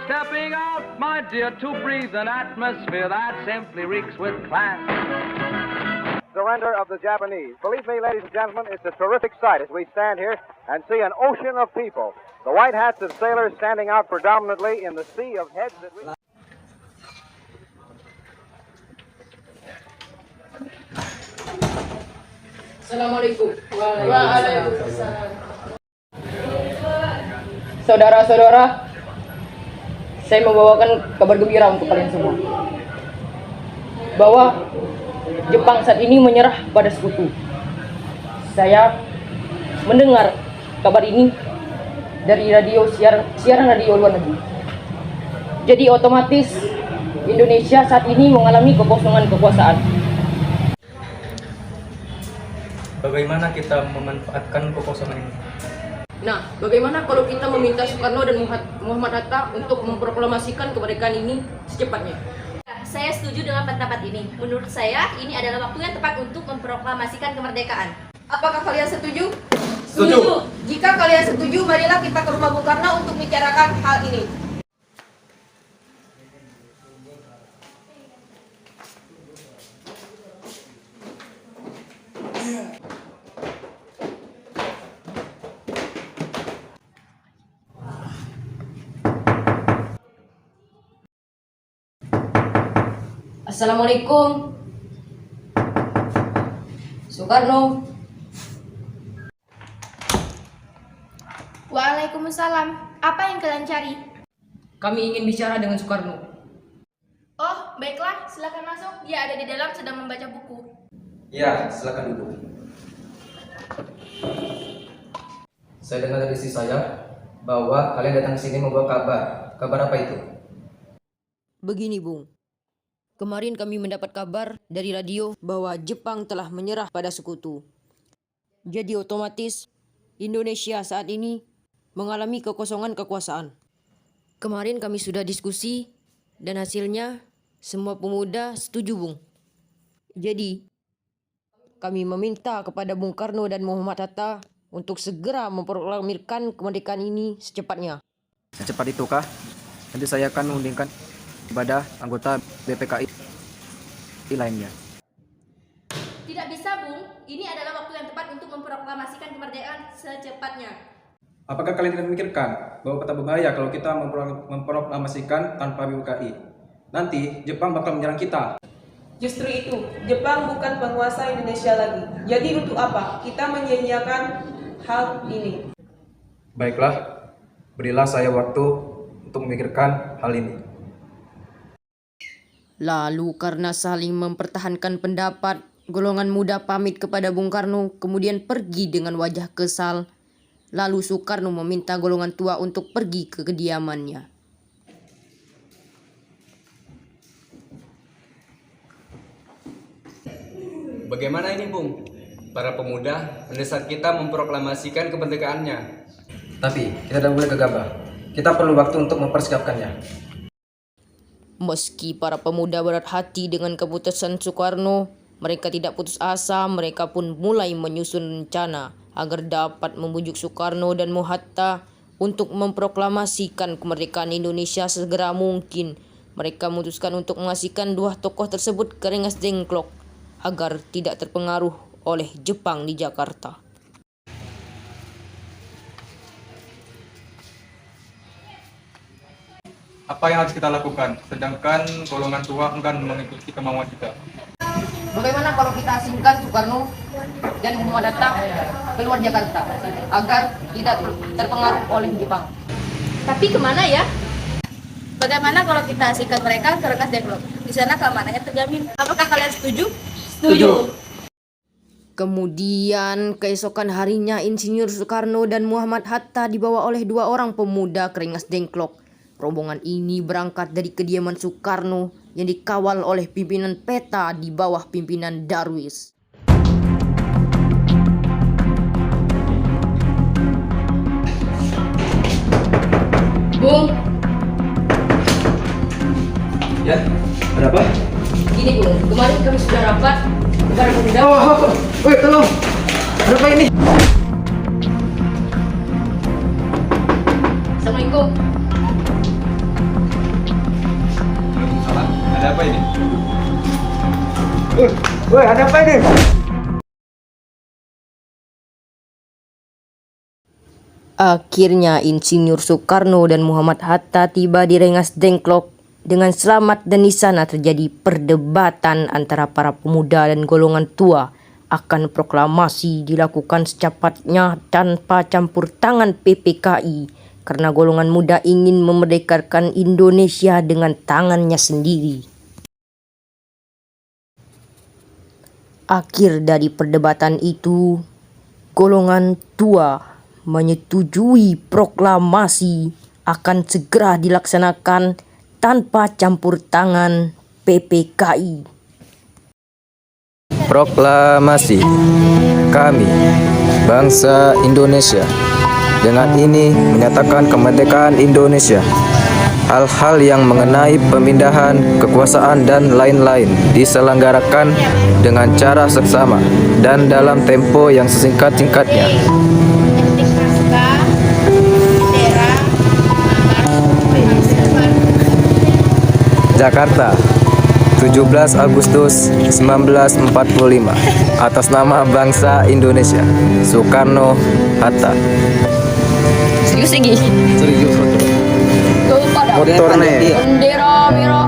stepping out, my dear, to breathe an atmosphere that simply reeks with class. Surrender of the Japanese. Believe me, ladies and gentlemen, it's a terrific sight as we stand here and see an ocean of people. The white hats of sailors standing out predominantly in the sea of heads that we... Assalamualaikum. Waalaikumsalam. Saudara-saudara, saya membawakan kabar gembira untuk kalian semua bahwa Jepang saat ini menyerah pada sekutu. Saya mendengar kabar ini dari siaran radio luar negeri. Jadi otomatis Indonesia saat ini mengalami kekosongan kekuasaan. Bagaimana kita memanfaatkan kekosongan ini? Nah, bagaimana kalau kita meminta Soekarno dan Muhammad Hatta untuk memproklamasikan kemerdekaan ini secepatnya? Saya setuju dengan pendapat ini. Menurut saya, ini adalah waktu yang tepat untuk memproklamasikan kemerdekaan. Apakah kalian setuju? Setuju. Jika kalian setuju, marilah kita ke rumah Bung Karno untuk membicarakan hal ini. Assalamualaikum. Soekarno. Waalaikumsalam. Apa yang kalian cari? Kami ingin bicara dengan Soekarno. Oh, baiklah. Silakan masuk. Dia ada di dalam sedang membaca buku. Ya, silakan duduk. Saya dengar dari istri saya bahwa kalian datang ke sini membawa kabar. Kabar apa itu? Begini, Bung. Kemarin kami mendapat kabar dari radio bahwa Jepang telah menyerah pada sekutu. Jadi otomatis Indonesia saat ini mengalami kekosongan kekuasaan. Kemarin kami sudah diskusi dan hasilnya semua pemuda setuju, Bung. Jadi kami meminta kepada Bung Karno dan Muhammad Hatta untuk segera memproklamirkan kemerdekaan ini secepatnya. Secepat itu kah? Nanti saya akan mengundingkan kepada anggota BPKI lainnya. Tidak bisa, Bung. Ini adalah waktu yang tepat untuk memproklamasikan kemerdekaan secepatnya. Apakah kalian tidak memikirkan bahwa betapa berbahaya kalau kita memproklamasikan tanpa BPKI? Nanti Jepang bakal menyerang kita. Justru itu, Jepang bukan penguasa Indonesia lagi. Jadi untuk apa kita menyia-nyiakan hal ini? Baiklah, berilah saya waktu untuk memikirkan hal ini. Lalu karena saling mempertahankan pendapat, golongan muda pamit kepada Bung Karno kemudian pergi dengan wajah kesal. Lalu Soekarno meminta golongan tua untuk pergi ke kediamannya. Bagaimana ini, Bung? Para pemuda mendesak kita memproklamasikan kemerdekaannya. Tapi kita tidak boleh gegabah. Kita perlu waktu untuk mempersiapkannya. Meski para pemuda berat hati dengan keputusan Soekarno, mereka tidak putus asa. Mereka pun mulai menyusun rencana agar dapat membujuk Soekarno dan Hatta untuk memproklamasikan kemerdekaan Indonesia segera mungkin. Mereka memutuskan untuk mengasihkan dua tokoh tersebut ke Rengas Dengklok agar tidak terpengaruh oleh Jepang di Jakarta. Apa yang harus kita lakukan? Sedangkan golongan tua enggan mengikuti kemauan kita. Bagaimana kalau kita asingkan Soekarno dan Muhammad Hatta keluar Jakarta agar tidak terpengaruh oleh Jepang? Tapi kemana ya? Bagaimana kalau kita asingkan mereka ke Rengas Dengklok? Di sana keamanannya terjamin. Apakah kalian setuju? Setuju. Kemudian keesokan harinya Insinyur Soekarno dan Muhammad Hatta dibawa oleh dua orang pemuda ke Rengas Dengklok. Rombongan ini berangkat dari kediaman Soekarno yang dikawal oleh pimpinan peta di bawah pimpinan Darwis. Bung. Ya, ada apa? Gini, Bung, kemarin kami sudah rapat para pemuda. Woi, tolong. Ada apa ini? Assalamualaikum. apa ini? Woi, ada apa ini? Akhirnya Insinyur Soekarno dan Muhammad Hatta tiba di Rengas Dengklok dengan selamat, dan di sana terjadi perdebatan antara para pemuda dan golongan tua akan proklamasi dilakukan secepatnya tanpa campur tangan PPKI karena golongan muda ingin memerdekakan Indonesia dengan tangannya sendiri. Akhir dari perdebatan itu, golongan tua menyetujui proklamasi akan segera dilaksanakan tanpa campur tangan PPKI. Proklamasi. Kami, bangsa Indonesia, dengan ini menyatakan kemerdekaan Indonesia. Hal-hal yang mengenai pemindahan kekuasaan dan lain-lain diselenggarakan dengan cara seksama dan dalam tempo yang sesingkat-singkatnya. Jakarta, 17 Agustus 1945. Atas nama bangsa Indonesia, Soekarno Hatta. Serius lagi? Serius. Motor nih. Bendera merah